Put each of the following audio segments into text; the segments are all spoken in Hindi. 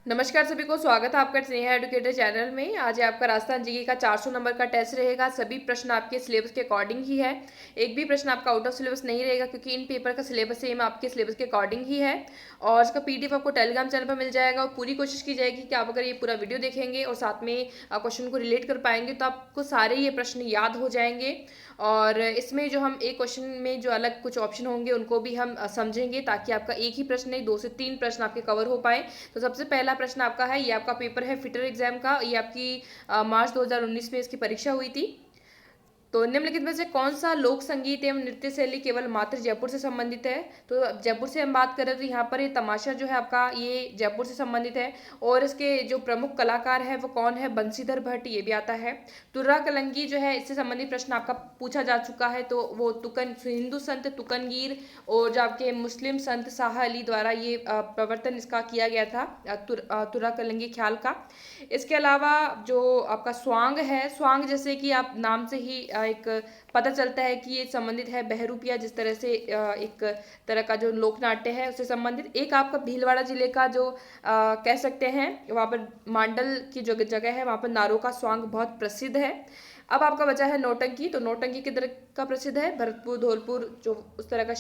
नमस्कार सभी को, स्वागत है आपका स्नेहा एडुकेटर चैनल में। आज आपका राजस्थान जीके का 400 नंबर का टेस्ट रहेगा। सभी प्रश्न आपके सिलेबस के अकॉर्डिंग ही है। एक भी प्रश्न आपका आउट ऑफ सिलेबस नहीं रहेगा, क्योंकि इन पेपर का सिलेबस सेम आपके सिलेबस के अकॉर्डिंग ही है। और इसका पीडीएफ आपको टेलीग्राम चैनल पर मिल जाएगा। और पूरी कोशिश की जाएगी कि आप अगर ये पूरा वीडियो देखेंगे और साथ में क्वेश्चन को रिलेट कर पाएंगे तो आपको सारे ये प्रश्न याद हो जाएंगे। और इसमें जो हम एक क्वेश्चन में जो अलग कुछ ऑप्शन होंगे उनको भी हम समझेंगे, ताकि आपका एक ही प्रश्न नहीं 2 से 3 प्रश्न आपके कवर हो पाए। तो सबसे पहला प्रश्न आपका है, ये आपका पेपर है फिटर एग्जाम का। ये आपकी मार्च 2019 में इसकी परीक्षा हुई थी। तो निम्नलिखित में से कौन सा लोक संगीत एवं नृत्य शैली केवल मात्र जयपुर से संबंधित है? तो जयपुर से हम बात करें तो यहाँ पर ये तमाशा जो है आपका, ये जयपुर से संबंधित है। और इसके जो प्रमुख कलाकार है वो कौन है? बंसीधर भट्ट, ये भी आता है। तुर्रा कलंगी जो है, इससे संबंधित प्रश्न आपका पूछा जा चुका है। तो वो तुकन हिंदू संत तुकनगीर और जो आपके मुस्लिम संत शाह अली द्वारा ये प्रवर्तन इसका किया गया था, तुर्रा कलंगी ख्याल का। इसके अलावा जो आपका स्वांग है, स्वांग जैसे कि आप नाम से ही एक पता चलता है कि ये संबंधित है बहरूपिया, जिस तरह से एक तरह का जो लोक नाट्य है उससे संबंधित। एक आपका भीलवाड़ा जिले का जो कह सकते हैं, वहाँ पर मांडल की जो जगह है वहाँ पर नारों का स्वांग बहुत प्रसिद्ध है। अब आपका बचा है नौटंकी। तो नौटंकी किधर का प्रसिद्ध है? भरतपुर, धौलपुर, जो उस तरह का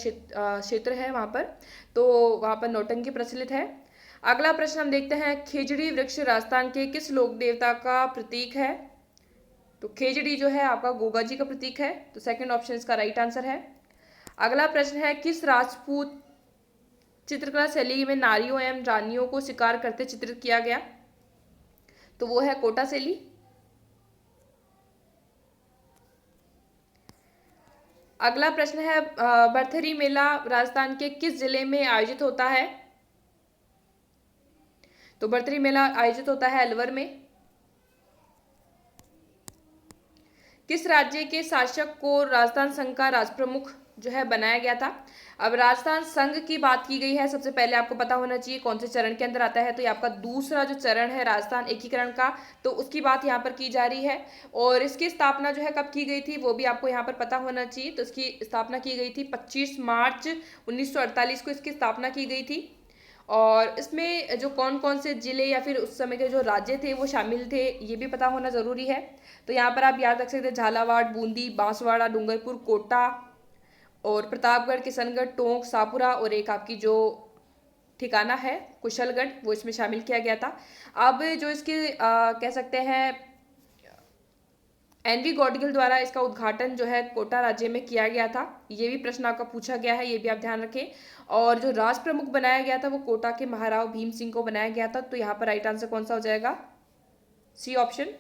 क्षेत्र है वहाँ पर। तो वहाँ पर नौटंकी प्रचलित है। अगला प्रश्न हम देखते हैं, खेजड़ी वृक्ष राजस्थान के किस लोक देवता का प्रतीक है? तो खेजड़ी जो है आपका गोगा जी का प्रतीक है। तो सेकंड ऑप्शन इसका राइट आंसर है। अगला प्रश्न है, किस राजपूत चित्रकला शैली में नारियों एवं रानियों को शिकार करते चित्रित किया गया? तो वो है कोटा शैली। अगला प्रश्न है, बरथरी मेला राजस्थान के किस जिले में आयोजित होता है? तो बरथरी मेला आयोजित होता है अलवर में। किस राज्य के शासक को राजस्थान संघ का राजप्रमुख जो है बनाया गया था? अब राजस्थान संघ की बात की गई है, सबसे पहले आपको पता होना चाहिए कौन से चरण के अंदर आता है। तो ये आपका दूसरा जो चरण है राजस्थान एकीकरण का, तो उसकी बात यहाँ पर की जा रही है। और इसकी स्थापना जो है कब की गई थी वो भी आपको यहाँ पर पता होना चाहिए। तो इसकी स्थापना की गई थी 25 मार्च 1948 को इसकी स्थापना की गई थी। और इसमें जो कौन कौन से जिले या फिर उस समय के जो राज्य थे वो शामिल थे, ये भी पता होना ज़रूरी है। तो यहाँ पर आप याद रख सकते हैं, झालावाड़, बूंदी, बांसवाड़ा, डूंगरपुर, कोटा और प्रतापगढ़, किशनगढ़, टोंक, सापुरा और एक आपकी जो ठिकाना है कुशलगढ़, वो इसमें शामिल किया गया था। अब जो इसके कह सकते हैं एनवी गॉडगिल द्वारा इसका उद्घाटन जो है कोटा राज्य में किया गया था। ये भी प्रश्न आपका पूछा गया है, ये भी आप ध्यान रखें। और जो राष्ट्र प्रमुख बनाया गया था वो कोटा के महाराव भीम सिंह को बनाया गया था। तो यहाँ पर राइट आंसर कौन सा हो जाएगा? C option.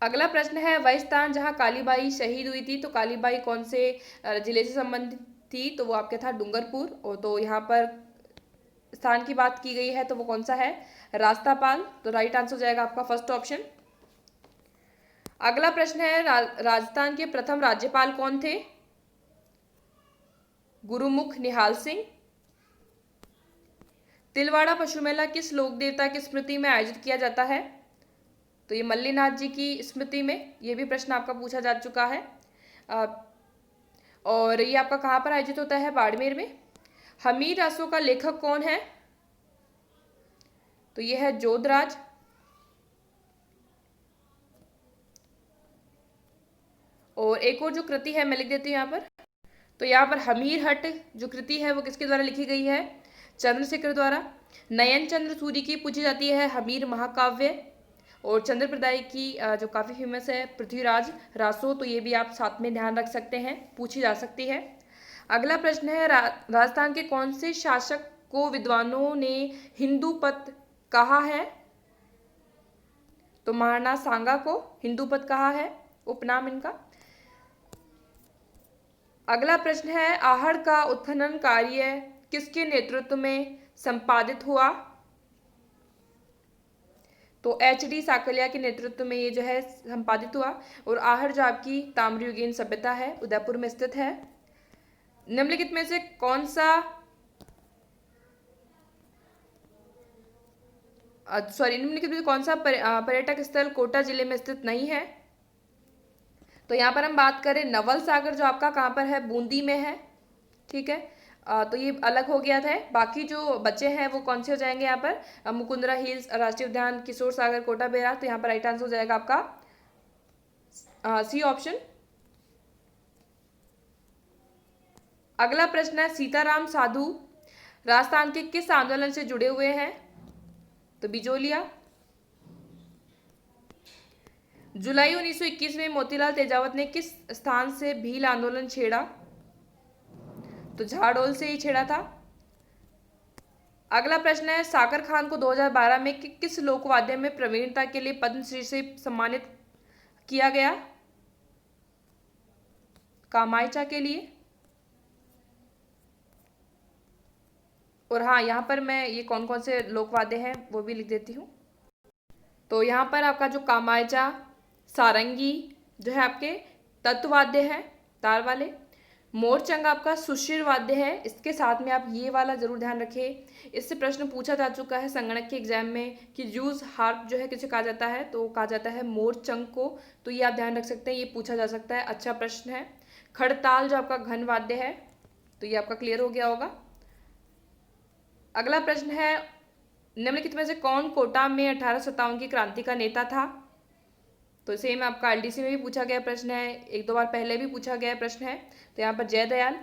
अगला प्रश्न है, वह स्थान जहाँ कालीबाई शहीद हुई थी, तो कालीबाई कौन से जिले से संबंधित थी? तो वो आपके था डूंगरपुर। और तो यहाँ पर स्थान की बात की गई है तो वो कौन सा है? रास्तापाल। तो राइट आंसर हो जाएगा आपका फर्स्ट ऑप्शन। अगला प्रश्न है, राजस्थान के प्रथम राज्यपाल कौन थे? गुरुमुख निहाल सिंह। तिलवाड़ा पशु मेला किस लोक देवता की स्मृति में आयोजित किया जाता है? तो ये मल्लीनाथ जी की स्मृति में। ये भी प्रश्न आपका पूछा जा चुका है। और ये आपका कहाँ पर आयोजित होता है? बाड़मेर में। हमीर रासों का लेखक कौन है? तो ये है जोधराज। और एक और जो कृति है मैं लिख देती हूँ यहाँ पर। तो यहाँ पर हमीर हट जो कृति है वो किसके द्वारा लिखी गई है? चंद्रशेखर द्वारा। नयन चंद्र सूरी की पूछी जाती है हमीर महाकाव्य। और चंद्र प्रदाय की जो काफ़ी फेमस है पृथ्वीराज रासो। तो ये भी आप साथ में ध्यान रख सकते हैं, पूछी जा सकती है। अगला प्रश्न है, राजस्थान के कौन से शासक को विद्वानों ने हिंदू पथ कहा है? तो महाराणा सांगा को हिंदू पथ कहा है, उपनाम इनका। अगला प्रश्न है, आहड़ का उत्खनन कार्य किसके नेतृत्व में संपादित हुआ? तो एच.डी. साकलिया के नेतृत्व में ये जो है संपादित हुआ। और आहड़ जो आपकी ताम्रयुगीन सभ्यता है उदयपुर में स्थित है। निम्नलिखित में से कौन सा निम्नलिखित में से कौन सा पर्यटक स्थल कोटा जिले में स्थित नहीं है? तो यहाँ पर हम बात करें नवल सागर, जो आपका कहाँ पर है? बूंदी में है। ठीक है। तो ये अलग हो गया था। बाकी जो बच्चे हैं वो कौन से हो जाएंगे यहाँ पर, मुकुंदरा हिल्स राष्ट्रीय उद्यान, किशोर सागर, कोटा बेरा। तो यहाँ पर राइट आंसर हो जाएगा आपका सी ऑप्शन। अगला प्रश्न है, सीताराम साधु राजस्थान के किस आंदोलन से जुड़े हुए हैं? तो बिजोलिया। जुलाई 1921 में मोतीलाल तेजावत ने किस स्थान से भील आंदोलन छेड़ा? तो झाड़ोल से ही छेड़ा था। अगला प्रश्न है, साकर खान को 2012 में किस लोकवाद्य में प्रवीणता के लिए पद्मश्री से सम्मानित किया गया? कामायचा के लिए। और हाँ, यहाँ पर मैं ये कौन कौन से लोकवाद्य हैं वो भी लिख देती हूँ। तो यहाँ पर आपका जो कामायचा, सारंगी जो है आपके तत्ववाद्य है तार वाले, मोरचंग आपका सुशिर वाद्य है। इसके साथ में आप ये वाला जरूर ध्यान रखें, इससे प्रश्न पूछा जा चुका है संगणक के एग्जाम में कि जूज हार्प जो है किसे कहा जाता है? तो कहा जाता है मोरचंग को। तो ये आप ध्यान रख सकते हैं, ये पूछा जा सकता है, अच्छा प्रश्न है। खड़ताल जो आपका घन वाद्य है, तो ये आपका क्लियर हो गया होगा। अगला प्रश्न है, निम्नलिखित में से कौन कोटा में 1857 की क्रांति का नेता था? तो सेम आपका एलडीसी में भी पूछा गया प्रश्न है, एक दो बार पहले भी पूछा गया प्रश्न है। तो यहाँ पर जयदयाल।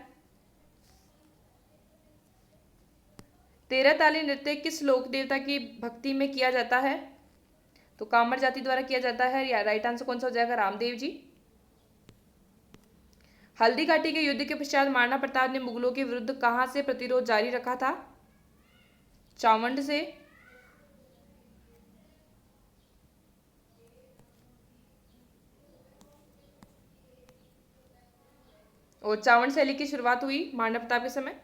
तेरह ताली नृत्य किस लोक देवता की भक्ति में किया जाता है? तो कामर जाति द्वारा किया जाता है। या राइट आंसर कौन सा हो जाएगा? रामदेव जी। हल्दी घाटी के युद्ध के पश्चात महाराणा प्रताप ने मुगलों के विरुद्ध कहां से प्रतिरोध जारी रखा था? चावंड से। और चावंड शैली की शुरुआत हुई महाराणा प्रताप के समय।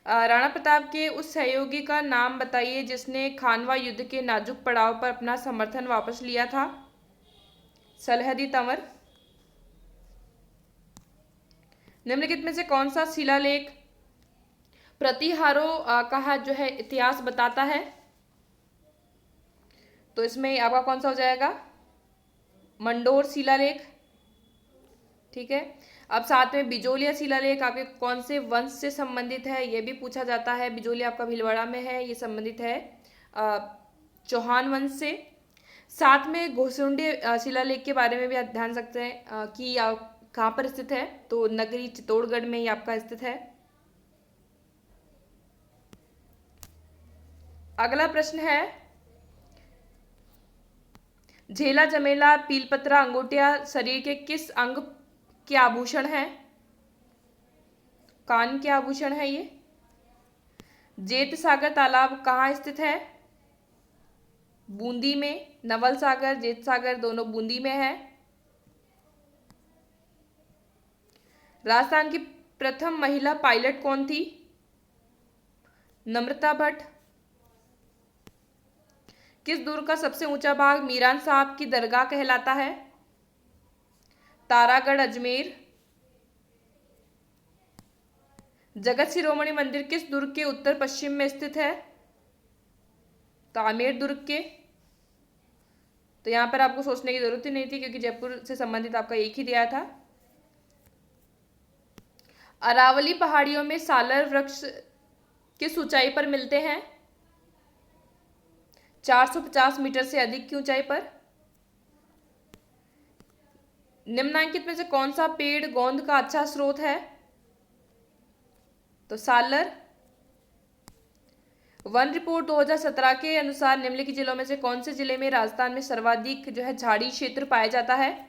राणा प्रताप के उस सहयोगी का नाम बताइए जिसने खानवा युद्ध के नाजुक पड़ाव पर अपना समर्थन वापस लिया था। सलहदी तंवर। निम्नलिखित में से कौन सा शिलालेख प्रतिहारों का जो है इतिहास बताता है? तो इसमें आपका कौन सा हो जाएगा? मंडोर शिलालेख। ठीक है। अब साथ में बिजोलिया शिलालेख आपके कौन से वंश से संबंधित है, यह भी पूछा जाता है। बिजोलिया आपका भीलवाड़ा में है, ये संबंधित है चौहान वंश से। साथ में घोसुंडी शिलालेख के बारे में भी आप ध्यान सकते हैं कि कहाँ पर स्थित है? तो नगरी चित्तौड़गढ़ में ही आपका स्थित है। अगला प्रश्न है, झेला जमेला पीलपत्रा अंगूठिया शरीर के किस अंग के आभूषण है? कान के आभूषण है ये। जेत सागर तालाब कहाँ स्थित है? बूंदी में। नवल सागर, जेत सागर दोनों बूंदी में है। राजस्थान की प्रथम महिला पायलट कौन थी? नम्रता भट्ट। किस दुर्ग का सबसे ऊंचा भाग मीरान साहब की दरगाह कहलाता है? तारागढ़, अजमेर। जगत शिरोमणि मंदिर किस दुर्ग के उत्तर पश्चिम में स्थित है? तो आमेर दुर्ग के। तो यहां पर आपको सोचने की जरूरत ही नहीं थी क्योंकि जयपुर से संबंधित आपका एक ही दिया था। अरावली पहाड़ियों में सालर वृक्ष किस ऊंचाई पर मिलते हैं? 450 मीटर से अधिक की ऊंचाई पर। निम्नांकित में से कौन सा पेड़ गोंद का अच्छा स्रोत है? तो सालर। वन रिपोर्ट 2017 के अनुसार निम्नलिखित जिलों में से कौन से जिले में राजस्थान में सर्वाधिक जो है झाड़ी क्षेत्र पाया जाता है?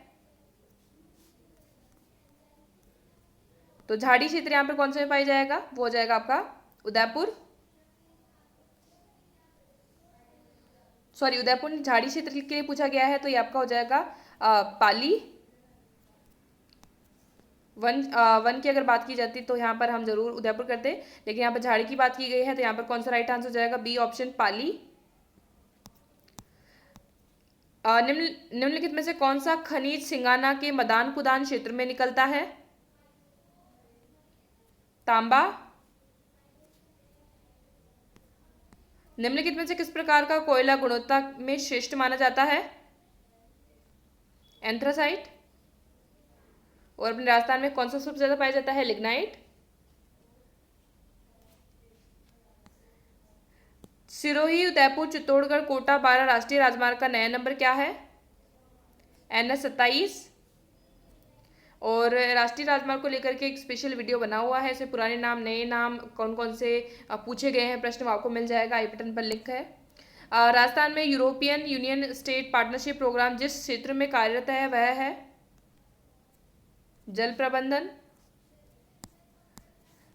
तो झाड़ी क्षेत्र यहां पर कौन से में पाया जाएगा? वो हो जाएगा आपका उदयपुर। सॉरी, उदयपुर झाड़ी क्षेत्र के लिए पूछा गया है, तो ये आपका हो जाएगा पाली। वन की अगर बात की जाती तो यहाँ पर हम जरूर उदयपुर करते, लेकिन यहाँ पर झाड़ी की बात की गई है, तो यहाँ पर कौन सा राइट आंसर हो जाएगा? बी ऑप्शन, पाली। निम्नलिखित में से कौन सा खनिज सिंगाना के मदान कुदान क्षेत्र में निकलता है? तांबा। निम्नलिखित में से किस प्रकार का कोयला गुणवत्ता में श्रेष्ठ माना जाता है? एंथ्रासाइट। और अपने राजस्थान में कौन सा सबसे ज्यादा पाया जाता है? लिग्नाइट। सिरोही, उदयपुर, चित्तौड़गढ़, कोटा, बारह राष्ट्रीय राजमार्ग का नया नंबर क्या है? NH 27। और राष्ट्रीय राजमार्ग को लेकर के एक स्पेशल वीडियो बना हुआ है, इसमें पुराने नाम, नए नाम, कौन कौन से पूछे गए हैं प्रश्न, वो आपको मिल जाएगा। आई बटन पर लिंक है। राजस्थान में European Union state partnership programme जिस क्षेत्र में कार्यरत है वह है जल प्रबंधन।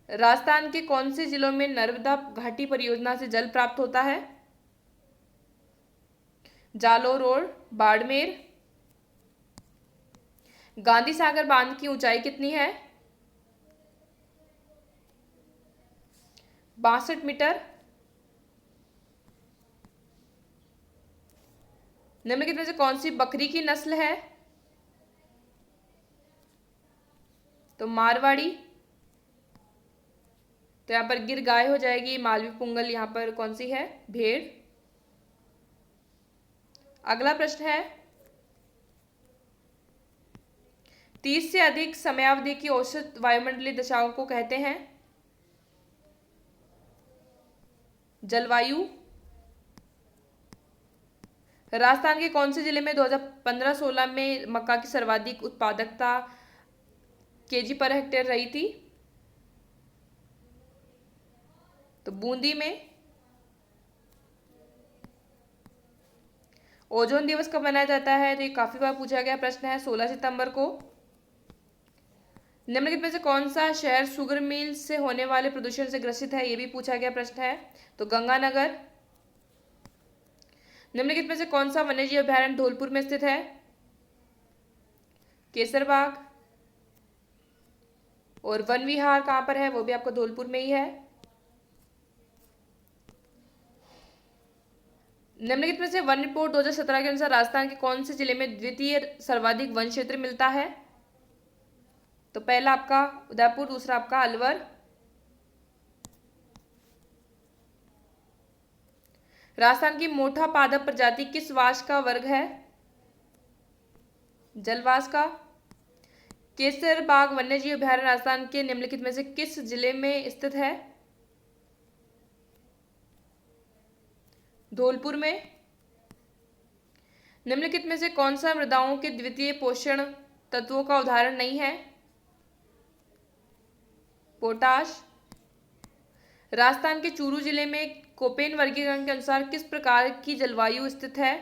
राजस्थान के कौन से जिलों में नर्मदा घाटी परियोजना से जल प्राप्त होता है? जालोर और बाड़मेर। गांधी सागर बांध की ऊंचाई कितनी है? 62 मीटर। निम्नलिखित में से कौन सी बकरी की नस्ल है? तो मारवाड़ी। तो यहाँ पर गिर गाय हो जाएगी। मालवी पुंगल यहाँ पर कौन सी है? भेड़। अगला प्रश्न है, 30 से अधिक समयावधि की औसत वायुमंडलीय दशाओं को कहते हैं? जलवायु। राजस्थान के कौन से जिले में 2015-16 में मक्का की सर्वाधिक उत्पादकता केजी पर हेक्टेयर रही थी? तो बूंदी में। ओजोन दिवस कब मनाया जाता है? तो ये काफी बार पूछा गया प्रश्न है, 16 सितंबर को। निम्नलिखित में से कौन सा शहर शुगर मिल से होने वाले प्रदूषण से ग्रसित है? ये भी पूछा गया प्रश्न है, तो गंगानगर। निम्नलिखित में से कौन सा वन्यजीव अभयारण्य धौलपुर में स्थित है? केसरबाग। और वन विहार कहाँ पर है? वो भी आपको धौलपुर में ही है। निम्नलिखित में से वन रिपोर्ट 2017 के अनुसार राजस्थान के कौन से जिले में द्वितीय सर्वाधिक वन क्षेत्र मिलता है? तो पहला आपका उदयपुर, दूसरा आपका अलवर। राजस्थान की मोटा पादप प्रजाति किस वास का वर्ग है? जलवास का। केसरबाग वन्यजीव अभयारण्य राजस्थान के निम्नलिखित में से किस जिले में स्थित है? धौलपुर में। निम्नलिखित में से कौन सा मृदाओं के द्वितीय पोषण तत्वों का उदाहरण नहीं है? पोटाश। राजस्थान के चूरू जिले में कोपेन वर्गीकरण के अनुसार किस प्रकार की जलवायु स्थित है?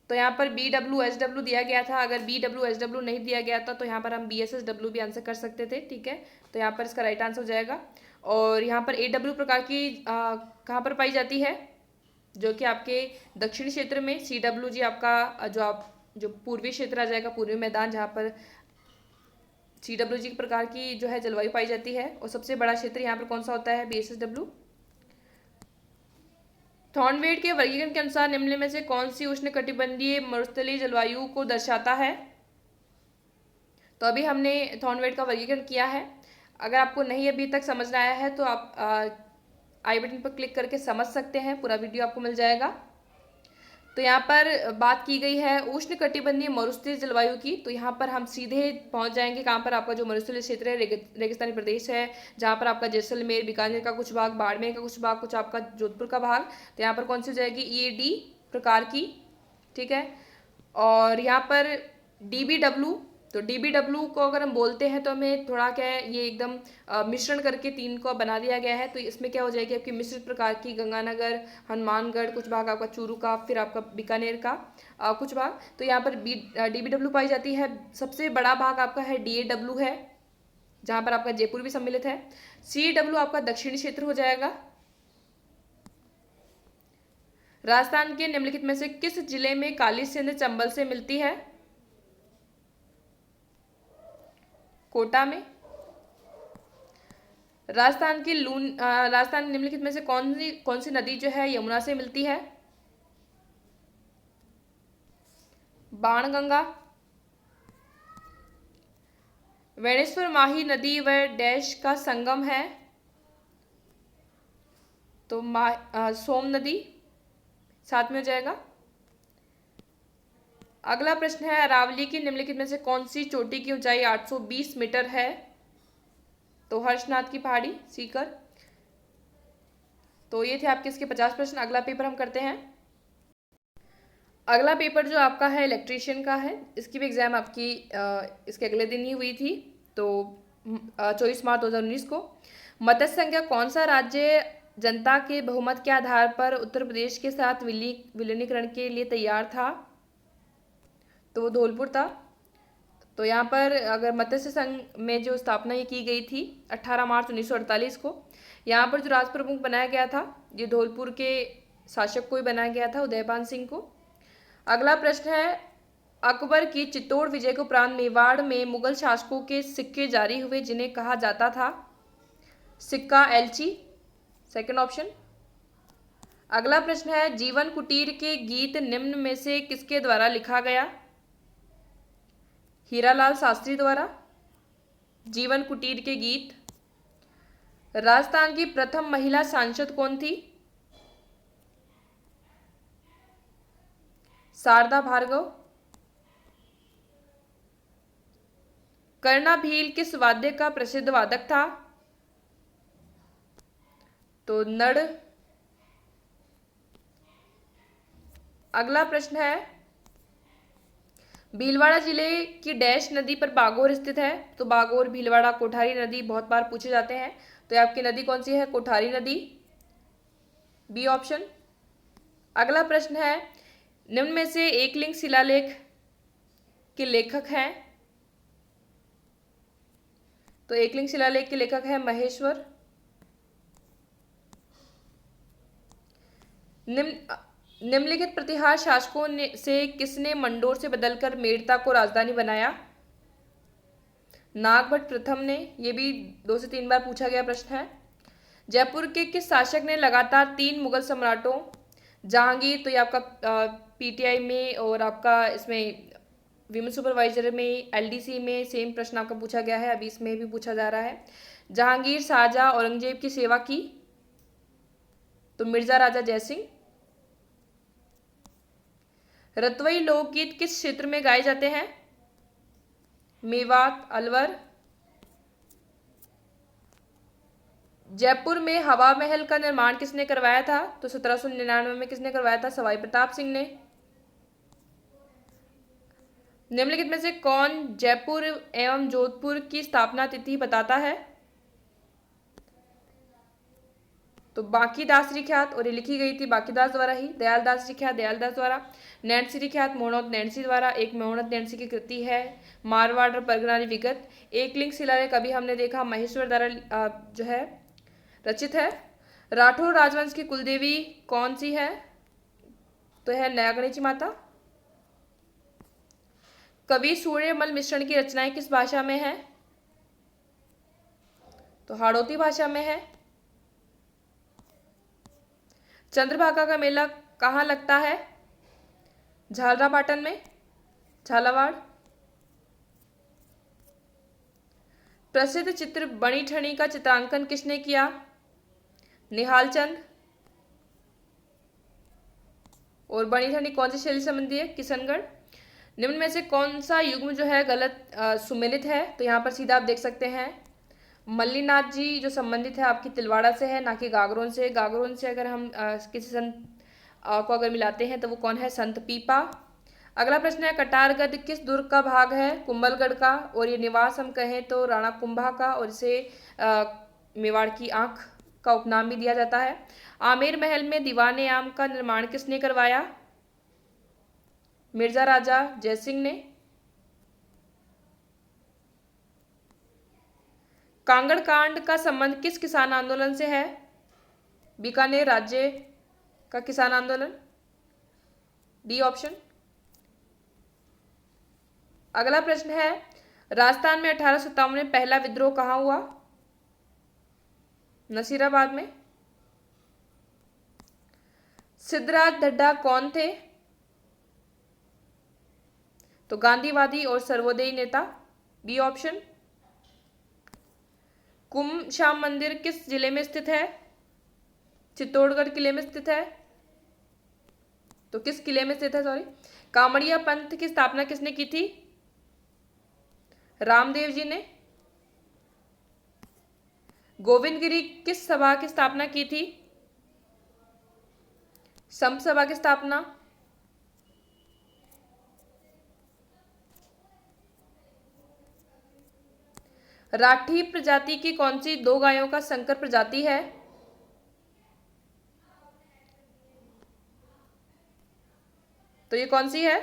तो यहाँ पर BWSW दिया गया था। अगर BWSW नहीं दिया गया था तो यहाँ पर हम BSSW भी आंसर कर सकते थे, ठीक है। तो यहाँ पर इसका राइट आंसर हो जाएगा। और यहाँ पर AW प्रकार की कहाँ पर पाई जाती है? जो कि आपके दक्षिणी क्षेत्र में। CWG आपका जो पूर्वी क्षेत्र आ जाएगा, पूर्वी मैदान, जहाँ पर CWG प्रकार की जो है जलवायु पाई जाती है। और सबसे बड़ा क्षेत्र यहाँ पर कौन सा होता है? BSSW। थॉर्नवेट के वर्गीकरण के अनुसार निम्न में से कौन सी उष्णकटिबंधीय मरुस्थलीय जलवायु को दर्शाता है? तो अभी हमने थॉर्नवेट का वर्गीकरण किया है। अगर आपको नहीं अभी तक समझ आया है तो आप आई बटन पर क्लिक करके समझ सकते हैं, पूरा वीडियो आपको मिल जाएगा। तो यहाँ पर बात की गई है उष्णकटिबंधीय मरुस्थलीय जलवायु की। तो यहाँ पर हम सीधे पहुँच जाएंगे कहाँ पर? आपका जो मरुस्थलीय क्षेत्र है, रेगिस्तानी प्रदेश है, जहाँ पर आपका जैसलमेर, बीकानेर का कुछ भाग, बाड़मेर का कुछ भाग, कुछ आपका जोधपुर का भाग। तो यहाँ पर कौन सी हो जाएगी? EAD प्रकार की, ठीक है। और यहाँ पर DBW, तो DBW को अगर हम बोलते हैं तो हमें थोड़ा क्या है, ये एकदम मिश्रण करके तीन को बना दिया गया है। तो इसमें क्या हो जाएगी आपकी मिश्रित प्रकार की गंगानगर, हनुमानगढ़, कुछ भाग आपका चूरू का, फिर आपका बीकानेर का कुछ भाग। तो यहाँ पर DBW पाई जाती है। सबसे बड़ा भाग आपका है DAW है, जहाँ पर आपका जयपुर भी सम्मिलित है। CW आपका दक्षिणी क्षेत्र हो जाएगा। राजस्थान के निम्नलिखित में से किस जिले में काली सिंध चंबल से मिलती है? कोटा में। राजस्थान निम्नलिखित में से कौन सी नदी जो है यमुना से मिलती है? बाणगंगा। वेणेश्वर माही नदी व डैश का संगम है? तो सोम नदी साथ में हो जाएगा। अगला प्रश्न है, अरावली की निम्नलिखित में से कौन सी चोटी की ऊंचाई 820 मीटर है? तो हर्षनाथ की पहाड़ी सीकर। तो ये थे आपके इसके 50 प्रश्न। अगला पेपर हम करते हैं। अगला पेपर जो आपका है इलेक्ट्रीशियन का है। इसकी भी एग्ज़ाम आपकी इसके अगले दिन ही हुई थी, तो 24 मार्च 2019 को। मत्स्य संख्या कौन सा राज्य जनता के बहुमत के आधार पर उत्तर प्रदेश के साथ विलीनीकरण के लिए तैयार था? तो वो धौलपुर था। तो यहाँ पर अगर मत्स्य संघ में जो स्थापना ये की गई थी 18 मार्च 1948 को, यहाँ पर जो राज प्रमुख बनाया गया था ये धौलपुर के शासक को ही बनाया गया था, उदयपान सिंह को। अगला प्रश्न है, अकबर की चित्तौड़ विजय के उपरांत मेवाड़ में मुगल शासकों के सिक्के जारी हुए जिन्हें कहा जाता था? सिक्का एलची, सेकंड ऑप्शन। अगला प्रश्न है, जीवन कुटीर के गीत निम्न में से किसके द्वारा लिखा गया? हीरालाल शास्त्री द्वारा। जीवन कुटीर के गीत। राजस्थान की प्रथम महिला सांसद कौन थी? शारदा भार्गव। कर्णा भील किस वाद्य का प्रसिद्ध वादक था? तो नड़। अगला प्रश्न है, भीलवाड़ा जिले की डैश नदी पर बागोर स्थित है? तो बागोर, भीलवाड़ा, कोठारी नदी बहुत बार पूछे जाते हैं। तो ये आपकी नदी कौन सी है? कोठारी नदी, बी ऑप्शन। अगला प्रश्न है, निम्न में से एकलिंग शिलालेख के लेखक हैं? तो एकलिंग शिलालेख के लेखक है महेश्वर। निम्नलिखित प्रतिहार शासकों से किसने मंडोर से बदलकर मेड़ता को राजधानी बनाया? नागभट्ट प्रथम ने। यह भी 2 से 3 बार पूछा गया प्रश्न है। जयपुर के किस शासक ने लगातार 3 मुगल सम्राटों, जहांगीर, तो ये आपका पीटीआई में और आपका इसमें विमेन सुपरवाइजर में, एलडीसी में सेम प्रश्न आपका पूछा गया है, अभी इसमें भी पूछा जा रहा है। जहांगीर, शाहजहां, औरंगजेब की सेवा की? तो मिर्जा राजा जयसिंह। रतवई लोकगीत किस क्षेत्र में गाए जाते हैं? मेवात, अलवर। जयपुर में हवा महल का निर्माण किसने करवाया था? तो 1799 में किसने करवाया था? सवाई प्रताप सिंह ने। निम्नलिखित में से कौन जयपुर एवं जोधपुर की स्थापना तिथि बताता है? तो बांकीदास रिख्यात, और ये लिखी गई थी बांकीदास द्वारा ही। दयालदास रिख्यात दयालदास द्वारा। नैन्सी रिख्यात मोहनोत नैन्सी द्वारा। एक मोहनोत नैन्सी की कृति है मारवाड़ और परगनारी विगत। एकलिंग शिलालेख अभी हमने देखा महेश्वर द्वारा जो है रचित है। राठौर राजवंश की कुलदेवी कौन सी है? तो है नयागणेची माता। कवि सूर्यमल मिश्रण की रचनाएं किस भाषा में है? तो हाड़ौती भाषा में है। चंद्रभागा का मेला कहाँ लगता है? झालरापाटन में, झालावाड़। प्रसिद्ध चित्र बणी ठनी का चित्रांकन किसने किया? निहाल चंद। और बणी ठनी कौन सी शैली संबंधी है? किशनगढ़। निम्न में से कौन सा युग्म जो है गलत सुमेलित है? तो यहाँ पर सीधा आप देख सकते हैं मल्लीनाथ जी जो संबंधित है आपकी तिलवाड़ा से है, ना कि गागरोन से। गागरोन से अगर हम किसी संत को अगर मिलाते हैं तो वो कौन है? संत पीपा। अगला प्रश्न है, कटारगढ़ किस दुर्ग का भाग है? कुंभलगढ़ का। और ये निवास हम कहें तो राणा कुंभा का, और इसे मेवाड़ की आंख का उपनाम भी दिया जाता है। आमेर महल में दीवाने आम का निर्माण किसने करवाया? मिर्जा राजा जयसिंह ने। कांगड़ कांड का संबंध किस किसान आंदोलन से है? बीकानेर राज्य का किसान आंदोलन, डी ऑप्शन। अगला प्रश्न है, राजस्थान में 1857 में पहला विद्रोह कहाँ हुआ? नसीराबाद में। सिद्धराज ढड्ढा कौन थे? तो गांधीवादी और सर्वोदयी नेता, बी ऑप्शन। कुंभ श्याम मंदिर किस जिले में स्थित है? चित्तौड़गढ़ किले में स्थित है। तो किस किले में स्थित है, सॉरी। कामड़िया पंथ की स्थापना किसने की थी? रामदेव जी ने। गोविंद गिरी किस सभा की स्थापना की थी? संप सभा की स्थापना। राठी प्रजाति की कौन सी दो गायों का संकर प्रजाति है? तो ये कौन सी है?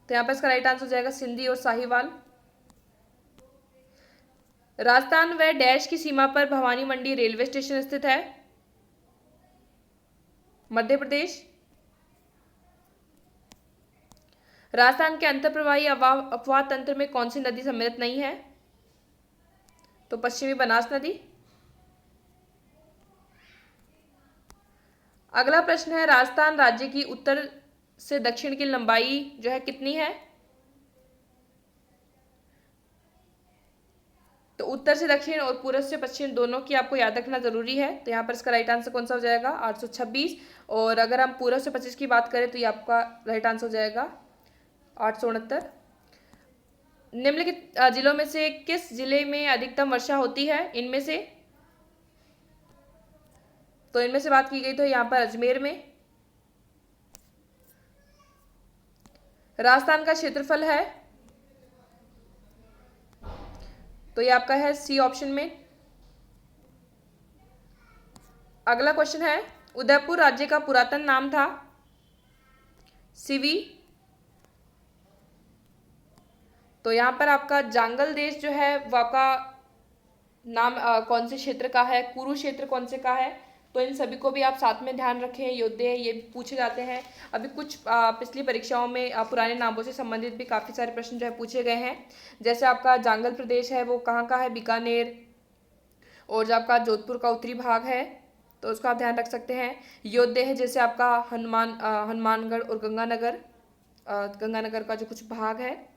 तो यहां पर इसका राइट आंसर हो जाएगा सिंधी और साहिवाल। राजस्थान व डैश की सीमा पर भवानी मंडी रेलवे स्टेशन स्थित है? मध्य प्रदेश। राजस्थान के अंतर्प्रवाही अफवाह तंत्र में कौन सी नदी सम्मिलित नहीं है? तो पश्चिमी बनास नदी। अगला प्रश्न है, राजस्थान राज्य की उत्तर से दक्षिण की लंबाई जो है कितनी है? तो उत्तर से दक्षिण और पूर्व से पश्चिम दोनों की आपको याद रखना जरूरी है। तो यहाँ पर इसका राइट आंसर कौन सा हो जाएगा? 826। और अगर हम पूर्व से 25 की बात करें तो ये आपका राइट आंसर हो जाएगा 869। निम्नलिखित जिलों में से किस जिले में अधिकतम वर्षा होती है इनमें से? तो इनमें से बात की गई तो यहाँ पर अजमेर में। राजस्थान का क्षेत्रफल है, तो ये आपका है सी ऑप्शन में। अगला क्वेश्चन है, उदयपुर राज्य का पुरातन नाम था? सिवी। तो यहां पर आपका जांगल देश जो है वो आपका नाम कौन से क्षेत्र का है? कुरुक्षेत्र कौन से का है? तो इन सभी को भी आप साथ में ध्यान रखें, योद्धे ये भी पूछे जाते हैं। अभी कुछ पिछली परीक्षाओं में पुराने नामों से संबंधित भी काफ़ी सारे प्रश्न जो है पूछे गए हैं। जैसे आपका जांगल प्रदेश है वो कहाँ का है? बीकानेर। और जो आपका जोधपुर का उत्तरी भाग है तो उसका आप ध्यान रख सकते हैं। योद्धे है जैसे आपका हनुमानगढ़ और गंगानगर का जो कुछ भाग है।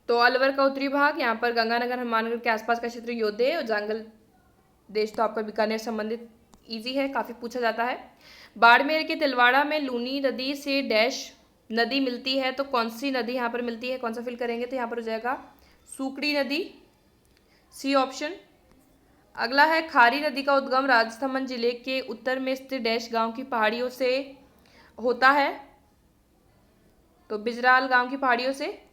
तो अलवर का उत्तरी भाग, यहाँ पर गंगानगर हनुमानगढ़ के आसपास का क्षेत्र योद्धे, और जांगल देश तो आपका बीकानेर संबंधित इजी है, काफ़ी पूछा जाता है। बाड़मेर के तिलवाड़ा में लूनी नदी से डैश नदी मिलती है, तो कौन सी नदी यहाँ पर मिलती है? कौन सा फिल करेंगे? तो यहाँ पर हो जाएगा सूकड़ी नदी, सी ऑप्शन। अगला है, खारी नदी का उद्गम राजसमंद जिले के उत्तर में स्थित डैश गांव की पहाड़ियों से होता है? तो बिजराल गांव की पहाड़ियों से।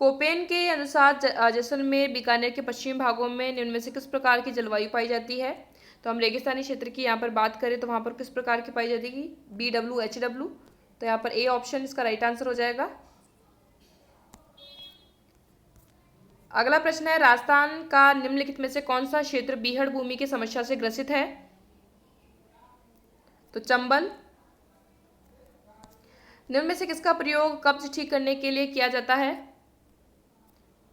कोपेन के अनुसार जैसलमेर बीकानेर के पश्चिमी भागों में निम्न में से किस प्रकार की जलवायु पाई जाती है? तो हम रेगिस्तानी क्षेत्र की यहाँ पर बात करें तो वहाँ पर किस प्रकार की पाई जाती है? BWHW। तो यहाँ पर ए ऑप्शन इसका राइट आंसर हो जाएगा। अगला प्रश्न है, राजस्थान का निम्नलिखित में से कौन सा क्षेत्र बीहड़ भूमि की समस्या से ग्रसित है? तो चंबल। निम्न में से किसका प्रयोग कब्ज ठीक करने के लिए किया जाता है?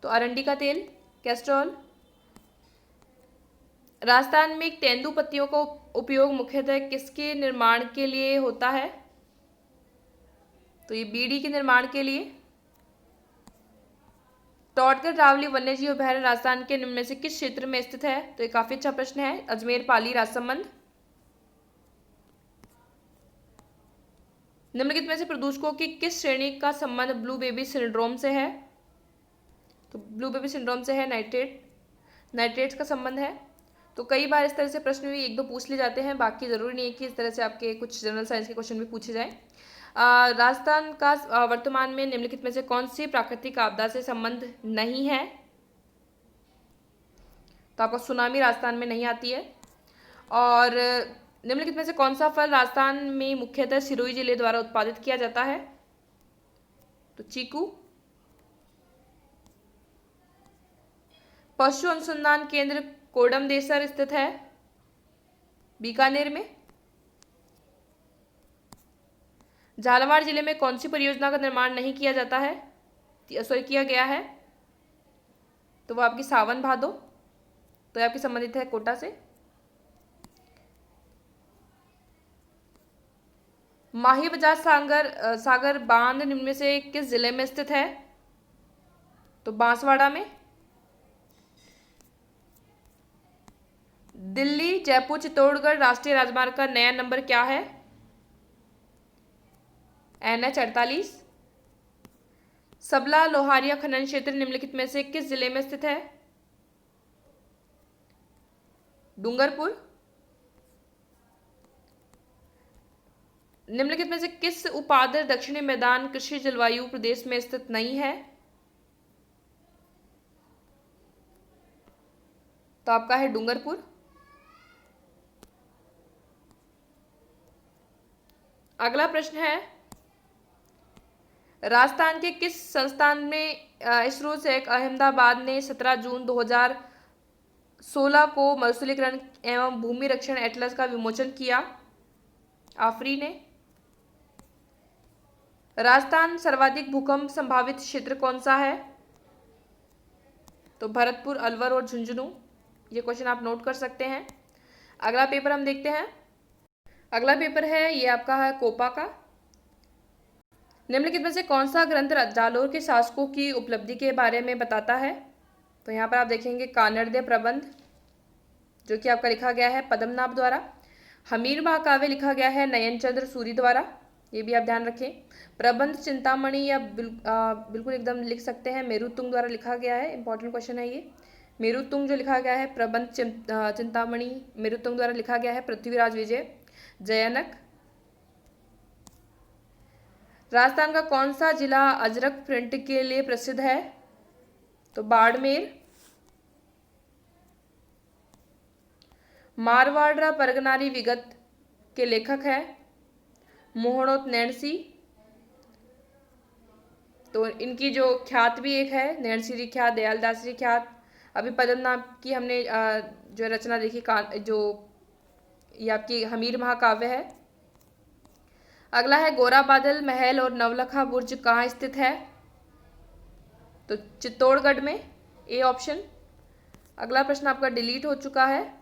तो अरंडी का तेल, कैस्ट्रॉल। राजस्थान में तेंदू पत्तियों का उपयोग मुख्यतः किसके निर्माण के लिए होता है? तो ये बीड़ी के निर्माण के लिए। टॉटगढ़ रावली वन्यजीव अभयारण्य राजस्थान के निम्न में से किस क्षेत्र में स्थित है? तो ये काफी अच्छा प्रश्न है, अजमेर, पाली, राजसमंद। निम्नलिखित में से प्रदूषकों की किस श्रेणी का संबंध ब्लू बेबी सिंड्रोम से है? तो ब्लू बेबी सिंड्रोम से है नाइट्रेट्स का संबंध है। तो कई बार इस तरह से प्रश्न भी एक दो पूछ लिए जाते हैं, बाकी जरूरी नहीं है कि इस तरह से आपके कुछ जनरल साइंस के क्वेश्चन भी पूछे जाएं। राजस्थान का वर्तमान में निम्नलिखित में से कौन सी प्राकृतिक आपदा से संबंध नहीं है? तो आपका सुनामी राजस्थान में नहीं आती है। और निम्नलिखित में से कौन सा फल राजस्थान में मुख्यतः सिरोही जिले द्वारा उत्पादित किया जाता है? तो चीकू। पशु अनुसंधान केंद्र कोडमदेसर स्थित है? बीकानेर में। झालावाड़ जिले में कौन सी परियोजना का निर्माण नहीं किया जाता है? किया गया है? तो वो आपकी सावन भादो, तो आपकी संबंधित है कोटा से। माही बजाज सागर बांध निम्न में से किस जिले में स्थित है? तो बांसवाड़ा में। दिल्ली जयपुर चित्तौड़गढ़ राष्ट्रीय राजमार्ग का नया नंबर क्या है? NH 48। सबला लोहारिया खनन क्षेत्र निम्नलिखित में से किस जिले में स्थित है? डूंगरपुर। निम्नलिखित में से किस उपाधि दक्षिणी मैदान कृषि जलवायु प्रदेश में स्थित नहीं है? तो आपका है डूंगरपुर। अगला प्रश्न है, राजस्थान के किस संस्थान में इसरो से अहमदाबाद ने 17 जून 2016 को मरुस्थलीकरण एवं भूमि रक्षण एटलस का विमोचन किया? आफरी ने। राजस्थान सर्वाधिक भूकंप संभावित क्षेत्र कौन सा है? तो भरतपुर, अलवर और झुंझुनू। ये क्वेश्चन आप नोट कर सकते हैं। अगला पेपर हम देखते हैं। अगला पेपर है, ये आपका है कोपा का। निम्नलिखित में से कौन सा ग्रंथ जालोर के शासकों की उपलब्धि के बारे में बताता है? तो यहाँ पर आप देखेंगे कानड़देव प्रबंध, जो कि आपका लिखा गया है पद्मनाभ द्वारा। हमीर महाकाव्य लिखा गया है नयन चंद्र सूरी द्वारा, ये भी आप ध्यान रखें। प्रबंध चिंतामणि या बिल्कुल एकदम लिख सकते हैं मेरुतुंग द्वारा लिखा गया है, इंपॉर्टेंट क्वेश्चन है ये। मेरुतुंग जो लिखा गया है प्रबंध चिंतामणि मेरुतुंग द्वारा लिखा गया है पृथ्वीराज विजय जयनक। राजस्थान का कौन सा जिला अजरक प्रिंट के लिए प्रसिद्ध है? तो बाड़मेर। मारवाड़ परगनारी विगत के लेखक है मोहनोत नैणसी। तो इनकी जो ख्यात भी एक है नैणसी ख्यात, दयालदास ख्यात। अभी पद्मनाभ की हमने जो रचना देखी जो ये आपकी हमीर महाकाव्य है। अगला है गोरा बादल महल और नवलखा बुर्ज कहाँ स्थित है? तो चित्तौड़गढ़ में, ए ऑप्शन। अगला प्रश्न आपका डिलीट हो चुका है।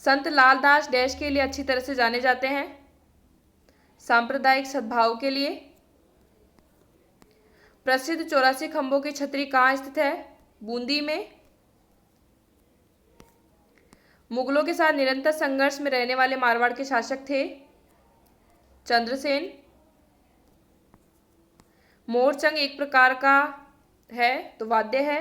संत लालदास डैश के लिए अच्छी तरह से जाने जाते हैं? सांप्रदायिक सद्भाव के लिए। प्रसिद्ध 84 खंभों की छतरी कहाँ स्थित है? बूंदी में। मुगलों के साथ निरंतर संघर्ष में रहने वाले मारवाड़ के शासक थे? चंद्रसेन। मोरचंग एक प्रकार का है तो वाद्य है।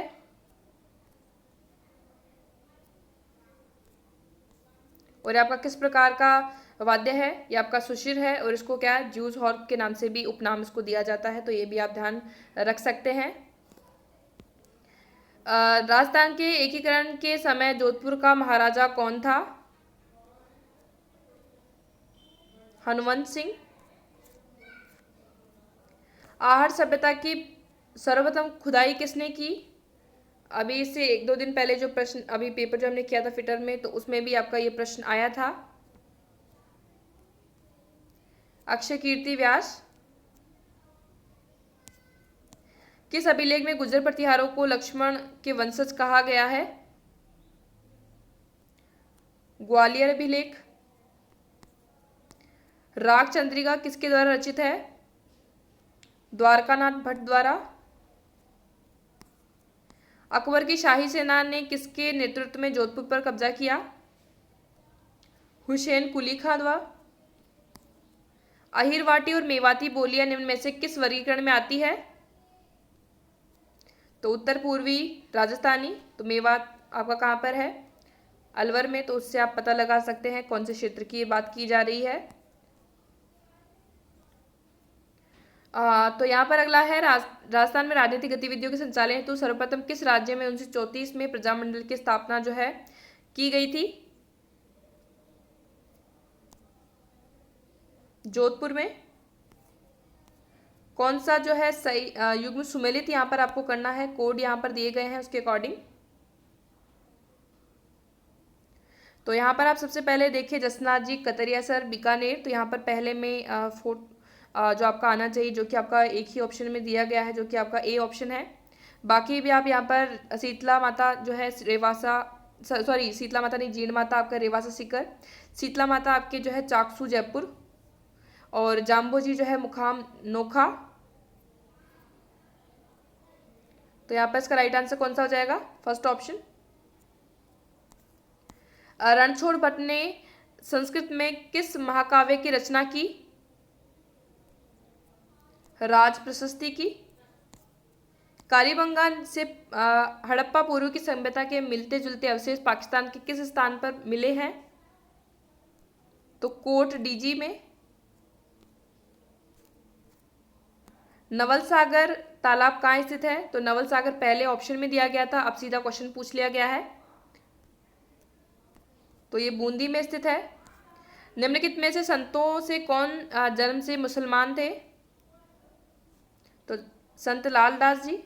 और आपका किस प्रकार का वाद्य है? ये आपका सुशिर है और इसको क्या है ज्यूस हॉर्प के नाम से भी उपनाम इसको दिया जाता है, तो ये भी आप ध्यान रख सकते हैं। राजस्थान के एकीकरण के समय जोधपुर का महाराजा कौन था? हनुमंत सिंह। आहट सभ्यता की सर्वप्रथम खुदाई किसने की? अभी इससे 1-2 दिन पहले जो प्रश्न अभी पेपर जो हमने किया था फिटर में, तो उसमें भी आपका ये प्रश्न आया था। अक्षय कीर्ति व्यास। किस अभिलेख में गुर्जर प्रतिहारों को लक्ष्मण के वंशज कहा गया है? ग्वालियर अभिलेख। राग चंद्रिका किसके द्वारा रचित है? द्वारकानाथ भट्ट द्वारा। अकबर की शाही सेना ने किसके नेतृत्व में जोधपुर पर कब्जा किया? हुसैन कुली खां द्वारा। अहिरवाटी और मेवाती बोलियां निम्न में से किस वर्गीकरण में आती है? तो उत्तर पूर्वी राजस्थानी। तो मेवात आपका कहाँ पर है? अलवर में। तो उससे आप पता लगा सकते हैं कौन से क्षेत्र की ये बात की जा रही है। तो यहाँ पर अगला है राजस्थान में राजनीतिक गतिविधियों के संचालन हेतु सर्वप्रथम किस राज्य में 1934 में प्रजामंडल की स्थापना जो है की गई थी? जोधपुर में। कौन सा जो है सही युग्म सुमेलित यहाँ पर आपको करना है, कोड यहाँ पर दिए गए हैं उसके अकॉर्डिंग। तो यहाँ पर आप सबसे पहले देखिए जसनाथ जी कतरिया सर बीकानेर। तो यहाँ पर पहले में जो आपका आना चाहिए, जो कि आपका एक ही ऑप्शन में दिया गया है, जो कि आपका ए ऑप्शन है। बाकी भी आप यहाँ पर शीतला माता जो है रेवासा, सॉरी शीतला माता नहीं, जीण माता आपका रेवासा सीकर, शीतला माता आपके जो है चाकसू जयपुर, और जाम्बोजी जो है मुकाम नोखा। तो यहाँ पर इसका राइट आंसर कौन सा हो जाएगा? First option. रणछोड़ भट्ट ने संस्कृत में किस महाकाव्य की रचना की? राज प्रशस्ति की। कालीबंगा से हड़प्पा पूर्व की सभ्यता के मिलते जुलते अवशेष पाकिस्तान के किस स्थान पर मिले हैं? तो कोट डीजी में। नवल सागर तालाब कहाँ स्थित है? तो नवल सागर पहले ऑप्शन में दिया गया था, अब सीधा क्वेश्चन पूछ लिया गया है। तो ये बूंदी में स्थित है। निम्नलिखित में से संतों से कौन जन्म से मुसलमान थे? तो संत लाल दास जी।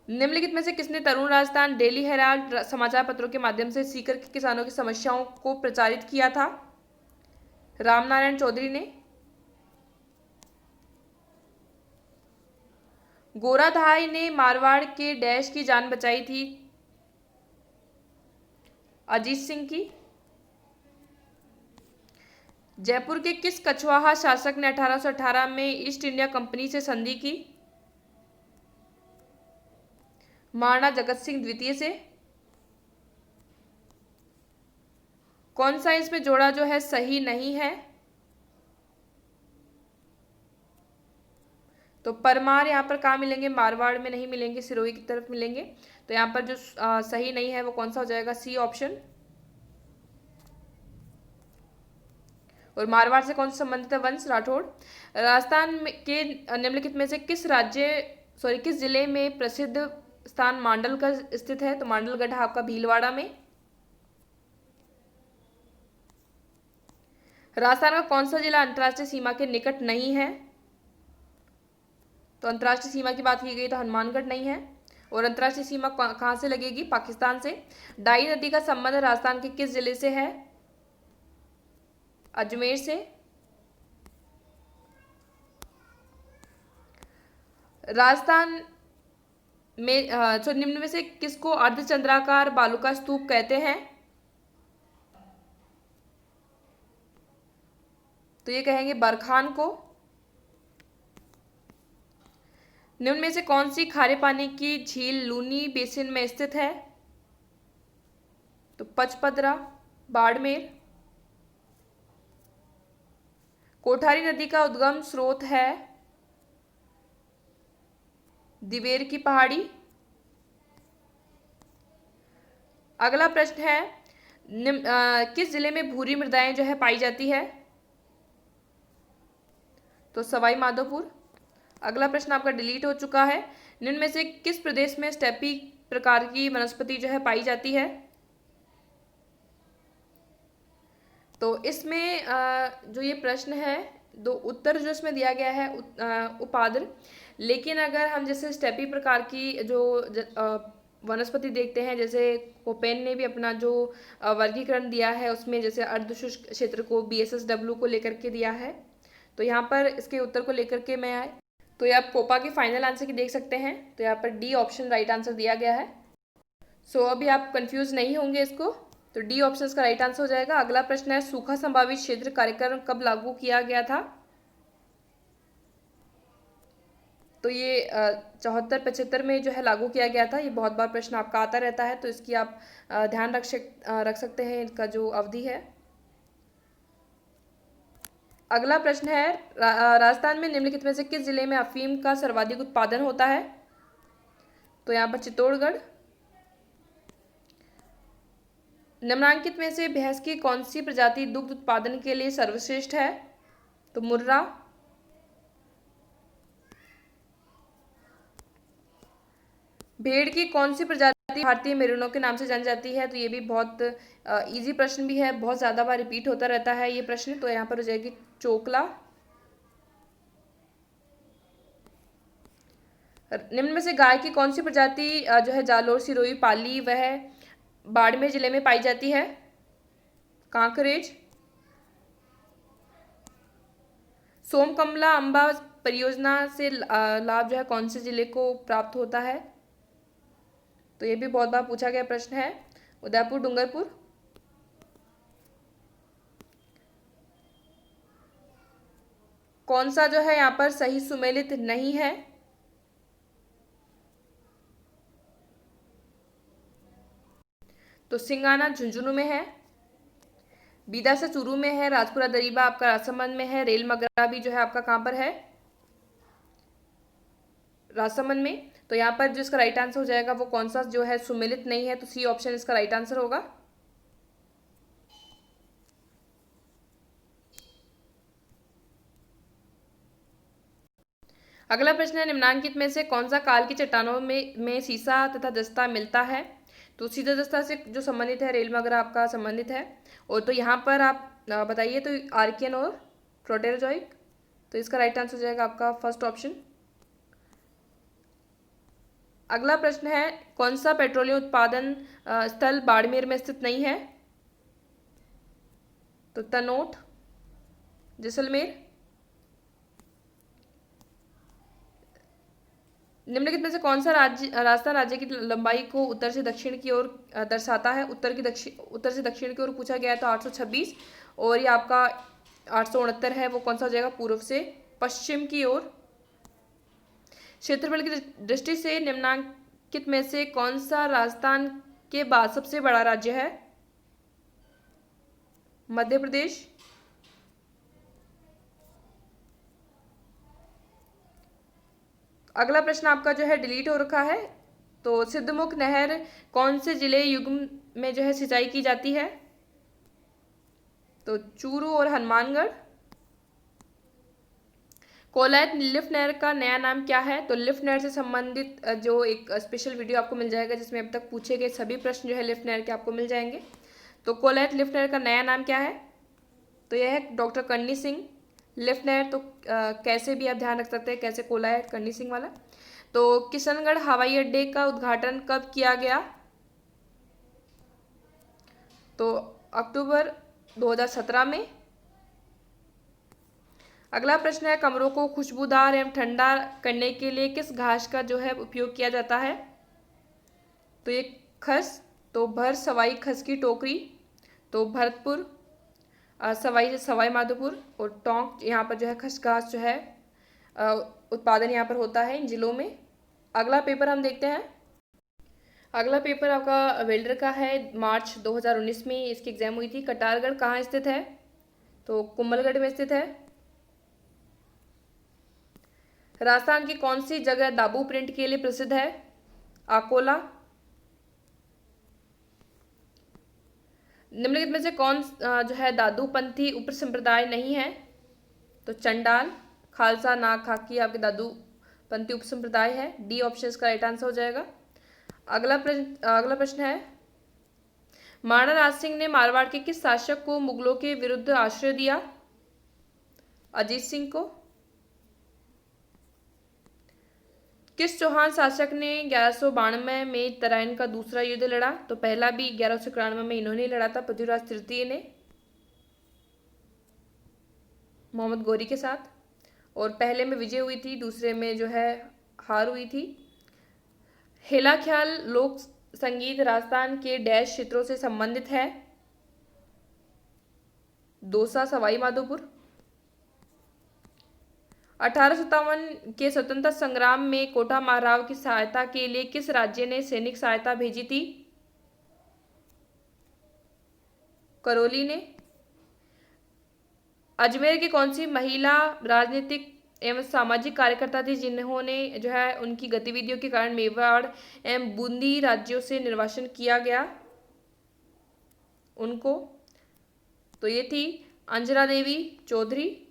निम्नलिखित में से किसने तरुण राजस्थान डेली हेराल्ड समाचार पत्रों के माध्यम से सीकर के किसानों की समस्याओं को प्रचारित किया था? रामनारायण चौधरी ने। गोराधाई ने मारवाड़ के डैश की जान बचाई थी? अजीत सिंह की। जयपुर के किस कछवाहा शासक ने 1818 में ईस्ट इंडिया कंपनी से संधि की? महाराणा जगत सिंह द्वितीय से। कौन सा इसमें जोड़ा जो है सही नहीं है? तो परमार यहाँ पर कहाँ मिलेंगे? मारवाड़ में नहीं मिलेंगे, सिरोही की तरफ मिलेंगे। तो यहाँ पर जो सही नहीं है वो कौन सा हो जाएगा? C option. और मारवाड़ से कौन सा संबंधित है? वंश राठौड़। राजस्थान के निम्नलिखित में से किस जिले में प्रसिद्ध स्थान मांडलगढ़ स्थित है? तो मांडलगढ़ आपका भीलवाड़ा में। राजस्थान का कौन सा जिला अंतर्राष्ट्रीय सीमा के निकट नहीं है? तो अंतर्राष्ट्रीय सीमा की बात की गई तो हनुमानगढ़ नहीं है। और अंतर्राष्ट्रीय सीमा कहाँ से लगेगी? पाकिस्तान से। डाई नदी का संबंध राजस्थान के किस जिले से है? अजमेर से। राजस्थान में निम्न में से किसको अर्धचंद्राकार बालू का स्तूप कहते हैं? तो ये कहेंगे बरखान को। निम्न में से कौन सी खारे पानी की झील लूनी बेसिन में स्थित है? तो पचपदरा, बाड़मेर। कोठारी नदी का उद्गम स्रोत है दिवेर की पहाड़ी। अगला प्रश्न है किस जिले में भूरी मृदाएं जो है पाई जाती है? तो सवाई माधोपुर। अगला प्रश्न आपका डिलीट हो चुका है। निम्न में से किस प्रदेश में स्टेपी प्रकार की वनस्पति जो है पाई जाती है? तो इसमें जो ये प्रश्न है, दो उत्तर जो इसमें दिया गया है उपाद्र। लेकिन अगर हम जैसे स्टेपी प्रकार की जो वनस्पति देखते हैं, जैसे कोपेन ने भी अपना जो वर्गीकरण दिया है उसमें जैसे अर्धशुष्क क्षेत्र को BSSW को लेकर के दिया है। तो यहाँ पर इसके उत्तर को लेकर के मैं आए तो ये आप कोपा के फाइनल आंसर की देख सकते हैं। तो यहाँ पर डी ऑप्शन राइट आंसर दिया गया है। सो अभी आप कंफ्यूज नहीं होंगे इसको, तो डी ऑप्शन इसका राइट आंसर हो जाएगा। अगला प्रश्न है सूखा संभावित क्षेत्र कार्यक्रम कब लागू किया गया था? तो ये 74-75 में जो है लागू किया गया था। ये बहुत बार प्रश्न आपका आता रहता है, तो इसकी आप ध्यान रख सकते हैं इनका जो अवधि है। अगला प्रश्न है राजस्थान में निम्नलिखित में से किस जिले में अफीम का सर्वाधिक उत्पादन होता है? तो यहाँ पर चित्तौड़गढ़। निम्नांकित में से भैंस की कौन सी प्रजाति दुग्ध उत्पादन के लिए सर्वश्रेष्ठ है? तो मुर्रा। भेड़ की कौन सी प्रजाति भारतीय मेरिनो के नाम से जानी जाती है? तो ये भी बहुत इजी प्रश्न भी है, बहुत ज़्यादा बार रिपीट होता रहता है ये प्रश्न। तो यहाँ पर हो जाएगी चोकला। निम्न में से गाय की कौन सी प्रजाति जो है जालोर सिरोही पाली वह बाड़मेर जिले में पाई जाती है? कांकरेज। सोमकमला अंबा परियोजना से लाभ जो है कौन से जिले को प्राप्त होता है? तो ये भी बहुत बार पूछा गया प्रश्न है, उदयपुर डूंगरपुर। कौन सा जो है यहाँ पर सही सुमेलित नहीं है? तो सिंगाना झुंझुनू में है। बीदा से चूरू में है, राजपुरा दरीबा आपका राजसमंद में है, रेल मगरा भी जो है आपका कहाँ पर है, राजसमंद में। तो यहाँ पर जो इसका राइट आंसर हो जाएगा वो कौन सा जो है, सुमेलित नहीं है, तो सी ऑप्शन इसका राइट आंसर होगा। अगला प्रश्न है, निम्नांकित में से कौन सा काल की चट्टानों में सीसा तथा जस्ता मिलता है। तो सीधा जस्ता से जो संबंधित है रेल मगरा आपका संबंधित है। और तो यहाँ पर आप बताइए, तो आर्कियन और प्रोटेरोजोइक, तो इसका राइट आंसर हो जाएगा आपका फर्स्ट ऑप्शन। अगला प्रश्न है, कौन सा पेट्रोलियम उत्पादन स्थल बाड़मेर में स्थित नहीं है। तो तनोट, जैसलमेर। निम्नलिखित में से कौन सा राजस्थान राज्य की लंबाई को उत्तर से दक्षिण की ओर दर्शाता है। उत्तर से दक्षिण की ओर पूछा गया है, तो 826, और ये आपका 869 है, वो कौन सा हो जाएगा, पूर्व से पश्चिम की ओर। क्षेत्रफल की दृष्टि से निम्नांकित में से कौन सा राजस्थान के बाद सबसे बड़ा राज्य है। मध्य प्रदेश। अगला प्रश्न आपका जो है डिलीट हो रखा है। तो सिद्धमुख नहर कौन से जिले युग्म में जो है सिंचाई की जाती है। तो चूरू और हनुमानगढ़। कोलायत लिफ्ट नहर का नया नाम क्या है। तो लिफ्ट नहर से संबंधित जो एक स्पेशल वीडियो आपको मिल जाएगा, जिसमें अब तक पूछे गए सभी प्रश्न जो है लिफ्ट नहर के आपको मिल जाएंगे। तो कोलायत लिफ्ट नहर का नया नाम क्या है। तो यह है डॉक्टर करनी सिंह लिफ्ट नहर। तो कैसे भी आप ध्यान रख सकते हैं, कैसे कोलायत करनी सिंह वाला। तो किशनगढ़ हवाई अड्डे का उद्घाटन कब किया गया। तो अक्टूबर 2017 में। अगला प्रश्न है, कमरों को खुशबूदार एवं ठंडा करने के लिए किस घास का जो है उपयोग किया जाता है। तो ये खस। तो भर सवाई खस की टोकरी। तो भरतपुर, सवाई माधोपुर और टोंक, यहाँ पर जो है खसखस जो है उत्पादन यहाँ पर होता है इन जिलों में। अगला पेपर हम देखते हैं। अगला पेपर आपका वेल्डर का है, मार्च 2019 में इसकी एग्जाम हुई थी। कटारगढ़ कहाँ स्थित है। तो कुंभलगढ़ में स्थित है। राजस्थान की कौन सी जगह दाबू प्रिंट के लिए प्रसिद्ध है। अकोला। निम्नलिखित में से कौन जो है दादूपंथी उप संप्रदाय नहीं है। तो चंडाल, खालसा, नाग, खाकी आपके दादूपंथी उप संप्रदाय है। डी ऑप्शन इसका राइट आंसर हो जाएगा। अगला प्रश्न है, महाराणा राज सिंह ने मारवाड़ के किस शासक को मुगलों के विरुद्ध आश्रय दिया। अजीत सिंह को। किस चौहान शासक ने 1192 में तराइन का दूसरा युद्ध लड़ा। तो पहला भी 1191 में इन्होंने लड़ा था, पृथ्वीराज तृतीय ने मोहम्मद गौरी के साथ। और पहले में विजय हुई थी, दूसरे में जो है हार हुई थी। हेला ख्याल लोक संगीत राजस्थान के डैश क्षेत्रों से संबंधित है। दौसा, सवाई माधोपुर। 1857 के स्वतंत्रता संग्राम में कोटा महाराव की सहायता के लिए किस राज्य ने सैनिक सहायता भेजी थी। करौली ने। अजमेर की कौन सी महिला राजनीतिक एवं सामाजिक कार्यकर्ता थी जिन्होंने जो है उनकी गतिविधियों के कारण मेवाड़ एवं बूंदी राज्यों से निर्वासन किया गया उनको। तो ये थी अंजना देवी चौधरी।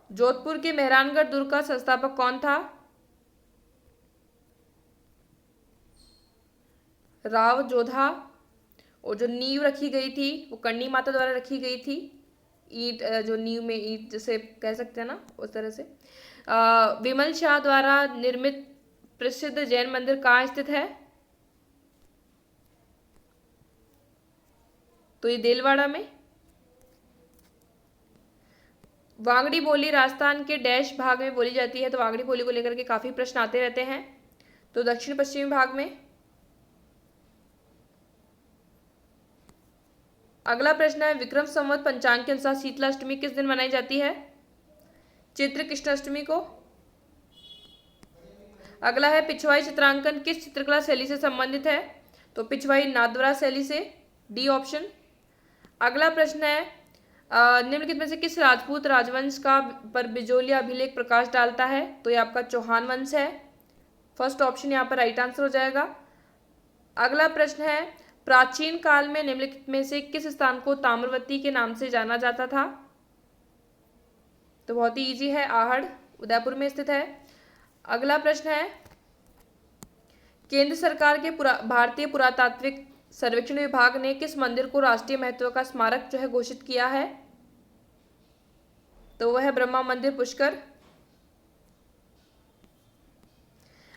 जोधपुर के मेहरानगढ़ दुर्ग का संस्थापक कौन था। राव जोधा। और जो नींव रखी गई थी वो करणी माता द्वारा रखी गई थी। ईंट, जो नींव में ईंट जैसे कह सकते हैं ना, उस तरह से। विमल शाह द्वारा निर्मित प्रसिद्ध जैन मंदिर कहाँ स्थित है। तो ये देलवाड़ा में। वागड़ी बोली राजस्थान के डैश भाग में बोली जाती है। तो वागड़ी बोली को लेकर के काफी प्रश्न आते रहते हैं। तो दक्षिण पश्चिमी भाग में। अगला प्रश्न है, विक्रम संवत पंचांग के अनुसार शीतलाष्टमी किस दिन मनाई जाती है। चैत्र कृष्णाष्टमी को। अगला है, पिछवाई चित्रांकन किस चित्रकला शैली से संबंधित है। तो पिछवाई नाथद्वारा शैली से। D option. अगला प्रश्न है निम्नलिखित में से किस राजपूत राजवंश का पर बिजोलिया अभिलेख प्रकाश डालता है? तो ये आपका चौहान वंश है। फर्स्ट ऑप्शन यहाँ पर राइट आंसर हो जाएगा। अगला प्रश्न है प्राचीन काल में निम्नलिखित में से किस स्थान को ताम्रवती के नाम से जाना जाता था? तो बहुत ही इजी है, आहड़ उदयपुर में स्थित है। अगला प्रश्न है केंद्र सरकार के भारतीय पुरातात्विक सर्वेक्षण विभाग ने किस मंदिर को राष्ट्रीय महत्व का स्मारक जो है घोषित किया है? तो वह है ब्रह्मा मंदिर पुष्कर।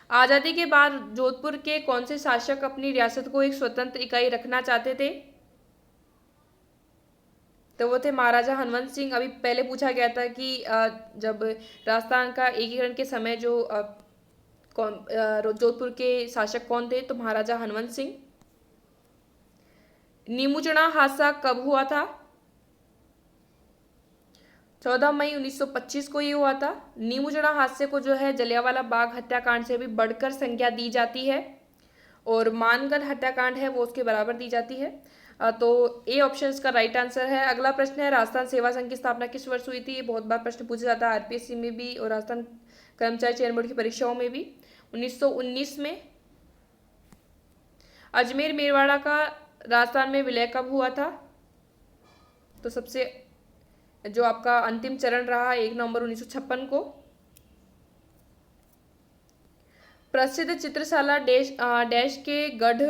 आजादी के बाद जोधपुर के कौन से शासक अपनी रियासत को एक स्वतंत्र इकाई रखना चाहते थे? तो वो थे महाराजा हनवंत सिंह। अभी पहले पूछा गया था कि जब राजस्थान का एकीकरण के समय जो जोधपुर के शासक कौन थे? तो महाराजा हनवंत सिंह। नीमूचना हादसा कब हुआ था? 14 मई 1925 को ये हुआ था। नीमूचना हादसे को जो है जलियांवाला बाग हत्याकांड से भी बढ़कर संज्ञा दी जाती है और मानगढ़ हत्याकांड है वो उसके बराबर दी जाती है। तो ए ऑप्शन इसका राइट आंसर है। अगला प्रश्न है राजस्थान सेवा संघ की स्थापना किस वर्ष हुई थी? ये बहुत बार प्रश्न पूछा जाता है आरपीएससी में भी और राजस्थान कर्मचारी चयन बोर्ड की परीक्षाओं में भी। 1919 में। अजमेर मेरवाड़ा का राजस्थान में विलय कब हुआ था? तो सबसे जो आपका अंतिम चरण रहा 1 नवंबर 1956 को। प्रसिद्ध चित्रशाला डैश के गढ़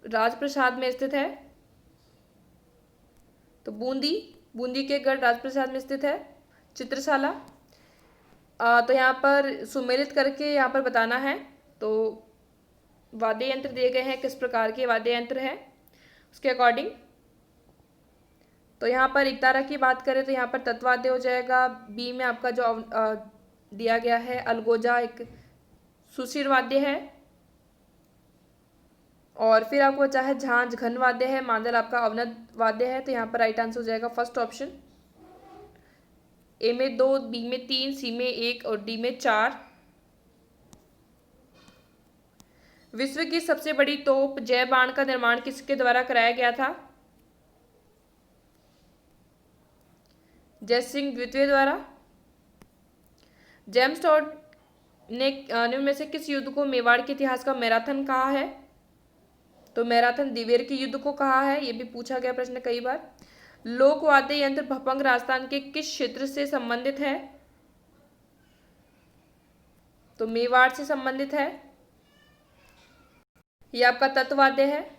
राजप्रसाद में स्थित है? तो बूंदी के गढ़ राजप्रसाद में स्थित है चित्रशाला। तो यहाँ पर सुमेलित करके यहाँ पर बताना है। तो वाद्य यंत्र दिए गए हैं, किस प्रकार के वाद्य यंत्र है उसके अकॉर्डिंग। तो यहाँ पर एकतारा की बात करें तो यहाँ पर तत्वाद्य हो जाएगा। बी में आपका जो दिया गया है अलगोजा एक सुशिर वाद्य है और फिर आपको चाहे झांझ घन वाद्य है, मांदल आपका अवनद वाद्य है। तो यहाँ पर राइट आंसर हो जाएगा फर्स्ट ऑप्शन। ए में 2, बी में 3, सी में 1 और डी में 4। विश्व की सबसे बड़ी तोप जय बाण का निर्माण किसके द्वारा कराया गया था? जयसिंह द्वितीय द्वारा। जेम्स टॉड ने निम्न में से किस युद्ध को मेवाड़ के इतिहास का मैराथन कहा है? तो मैराथन दिवेर के युद्ध को कहा है, ये भी पूछा गया प्रश्न कई बार। लोक वाद्य यंत्र भपंग राजस्थान के किस क्षेत्र से संबंधित है? तो मेवाड़ से संबंधित है। ये आपका तत्वाद्य है।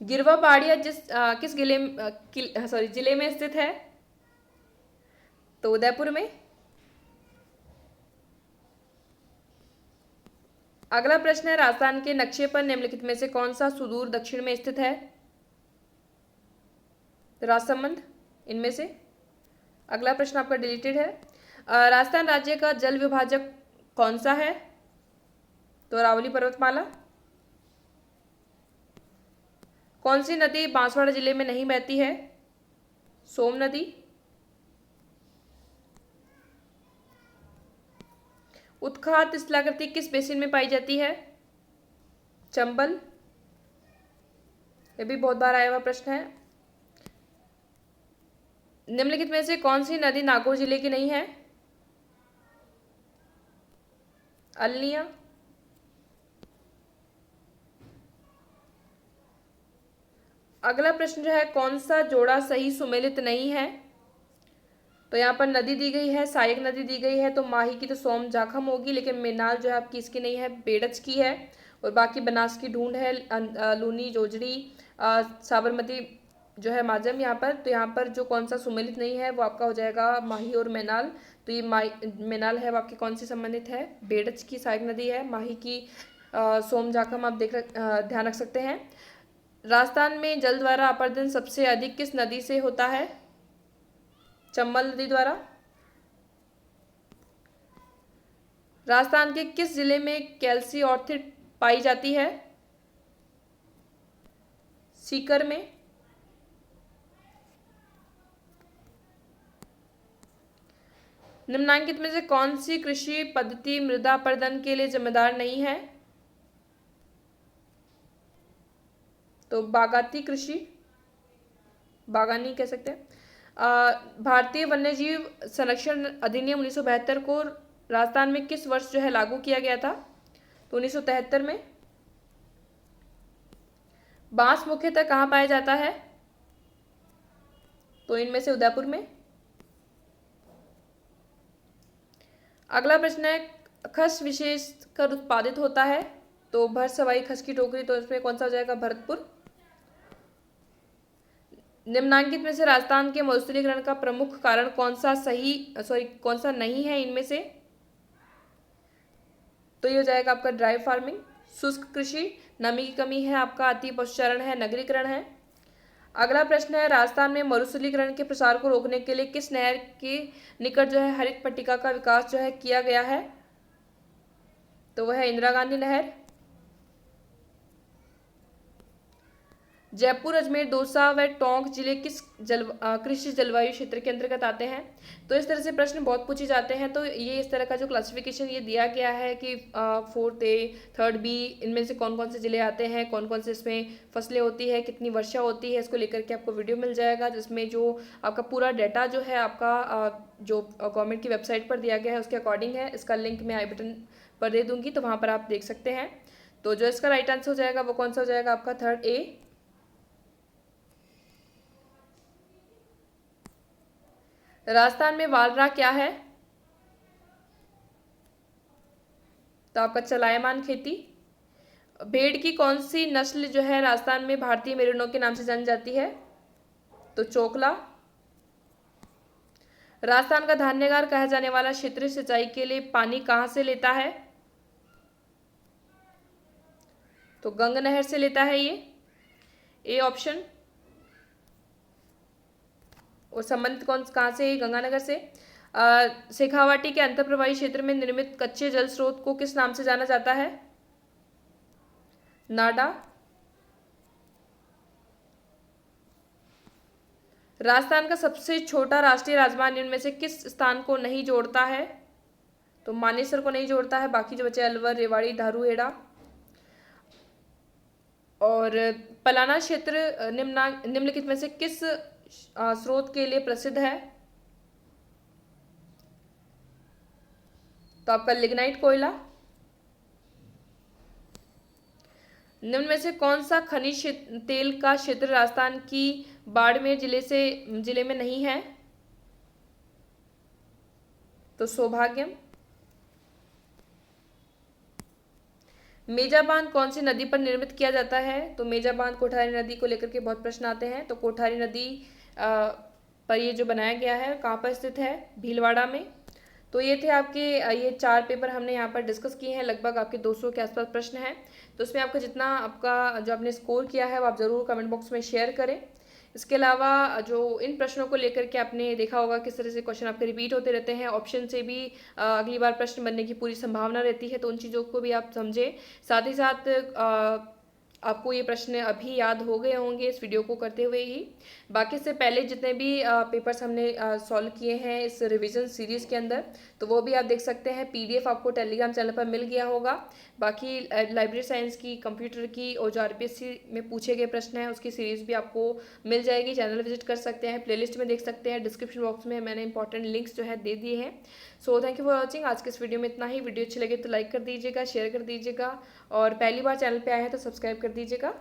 गिरवा पहाड़िया किस जिले में स्थित है? तो उदयपुर में। अगला प्रश्न है राजस्थान के नक्शे पर निम्नलिखित में से कौन सा सुदूर दक्षिण में स्थित है? राजसमंद इनमें से। अगला प्रश्न आपका डिलीटेड है। राजस्थान राज्य का जल विभाजक कौन सा है? तो अरावली पर्वतमाला। कौन सी नदी बांसवाड़ा जिले में नहीं बहती है? सोम नदी। उत्खात स्थलाकृति किस बेसिन में पाई जाती है? चंबल। यह भी बहुत बार आया हुआ प्रश्न है। निम्नलिखित में से कौन सी नदी नागौर जिले की नहीं है? अल्निया। अगला प्रश्न जो है कौन सा जोड़ा सही सुमेलित नहीं है? तो यहाँ पर नदी दी गई है, सहायक नदी दी गई है। तो माही की तो सोम जाखम होगी, लेकिन मेनाल जो है आपकी इसकी नहीं है, बेड़च की है। और बाकी बनास की ढूंढ है, लूनी जोजड़ी साबरमती जो है माजम यहाँ पर। तो यहाँ पर जो कौन सा सुमेलित नहीं है वो आपका हो जाएगा माही और मेनाल। तो ये मेनाल है वो आपकी कौन सी संबंधित है? बेड़च की सहायक नदी है। माही की सोम जाखम आप ध्यान रख सकते हैं। राजस्थान में जल द्वारा अपर्दन सबसे अधिक किस नदी से होता है? चंबल नदी द्वारा। राजस्थान के किस जिले में कैल्सी ऑर्थिड पाई जाती है? सीकर में। निम्नांकित में से कौन सी कृषि पद्धति मृदा अपर्दन के लिए जिम्मेदार नहीं है? तो बागाती कृषि, बागानी कह सकते हैं। भारतीय वन्यजीव संरक्षण अधिनियम 1972 को राजस्थान में किस वर्ष जो है लागू किया गया था? तो 1973 में। बांस मुख्यतः कहाँ पाया जाता है? तो इनमें से उदयपुर में। अगला प्रश्न है, खस विशेष कर उत्पादित होता है? तो भर सवाई खस की टोकरी, तो इसमें कौन सा हो जाएगा? भरतपुर। निम्नांकित में से राजस्थान के मरुस्थलीकरण का प्रमुख कारण कौन सा नहीं है इनमें से? तो ये हो जाएगा आपका ड्राई फार्मिंग, शुष्क कृषि, नमी की कमी है, आपका अति पशुचारण है, नगरीकरण है। अगला प्रश्न है, राजस्थान में मरुस्थलीकरण के प्रसार को रोकने के लिए किस नहर के निकट जो है हरित पट्टिका का विकास जो है किया गया है? तो वह है इंदिरा गांधी नहर। जयपुर, अजमेर, दौसा व टोंक जिले किस कृषि जलवायु क्षेत्र के अंतर्गत आते हैं? तो इस तरह से प्रश्न बहुत पूछे जाते हैं। तो ये इस तरह का जो क्लासिफिकेशन ये दिया गया है कि 4th A 3rd B इनमें से कौन कौन से जिले आते हैं, कौन कौन से इसमें फसलें होती है, कितनी वर्षा होती है, इसको लेकर के आपको वीडियो मिल जाएगा जिसमें जो आपका पूरा डाटा जो है आपका जो गवर्नमेंट की वेबसाइट पर दिया गया है उसके अकॉर्डिंग है। इसका लिंक मैं आई बटन पर दे दूंगी, तो वहाँ पर आप देख सकते हैं। तो जो इसका राइट आंसर हो जाएगा वो कौन सा हो जाएगा? आपका 3rd A। राजस्थान में वालरा क्या है? तो आपका चलायमान खेती। भेड़ की कौन सी नस्ल जो है राजस्थान में भारतीय मेरिनो के नाम से जानी जाती है? तो चोकला। राजस्थान का धान्यगार कहा जाने वाला क्षेत्र सिंचाई के लिए पानी कहां से लेता है? तो गंगा नहर से लेता है ये, ए ऑप्शन। और संबंधित कहां से? गंगानगर से। शेखावाटी के अंतर्प्रवाही क्षेत्र में निर्मित कच्चे जल स्रोत को किस नाम से जाना जाता है? नाडा। राजस्थान का सबसे छोटा राष्ट्रीय राजमार्ग इनमें से किस स्थान को नहीं जोड़ता है? तो मानेसर को नहीं जोड़ता है, बाकी जो बचे अलवर, रेवाड़ी, धारूहेड़ा। और पलाना क्षेत्र निम्नलिखित में से किस स्रोत के लिए प्रसिद्ध है? तो आपका लिग्नाइट कोयला। निम्न में से कौन सा खनिज तेल का क्षेत्र राजस्थान की बाड़मेर जिले में नहीं है? तो सौभाग्यम। मेजा बांध कौन सी नदी पर निर्मित किया जाता है? तो मेजा बांध कोठारी नदी को लेकर के बहुत प्रश्न आते हैं। तो कोठारी नदी पर ये जो बनाया गया है कहाँ पर स्थित है? भीलवाड़ा में। तो ये थे आपके ये 4 पेपर हमने यहाँ पर डिस्कस किए हैं। लगभग आपके 200 के आसपास प्रश्न हैं। तो उसमें आपका जितना आपका जो आपने स्कोर किया है वो आप ज़रूर कमेंट बॉक्स में शेयर करें। इसके अलावा जो इन प्रश्नों को लेकर के आपने देखा होगा किस तरह से क्वेश्चन आपके रिपीट होते रहते हैं, ऑप्शन से भी अगली बार प्रश्न बनने की पूरी संभावना रहती है, तो उन चीज़ों को भी आप समझें। साथ ही साथ आपको ये प्रश्न अभी याद हो गए होंगे इस वीडियो को करते हुए ही। बाकी से पहले जितने भी पेपर्स हमने सॉल्व किए हैं इस रिवीजन सीरीज़ के अंदर, तो वो भी आप देख सकते हैं। PDF आपको टेलीग्राम चैनल पर मिल गया होगा। बाकी लाइब्रेरी साइंस की, कंप्यूटर की और जो RPSC में पूछे गए प्रश्न हैं उसकी सीरीज़ भी आपको मिल जाएगी। चैनल विजिट कर सकते हैं, प्लेलिस्ट में देख सकते हैं, डिस्क्रिप्शन बॉक्स में मैंने इंपॉर्टेंट लिंक्स जो है दे दिए हैं। So thank you for watching. आज के इस वीडियो में इतना ही। वीडियो अच्छी लगे तो लाइक कर दीजिएगा, शेयर कर दीजिएगा, और पहली बार चैनल पे आए हैं तो सब्सक्राइब कर दीजिएगा।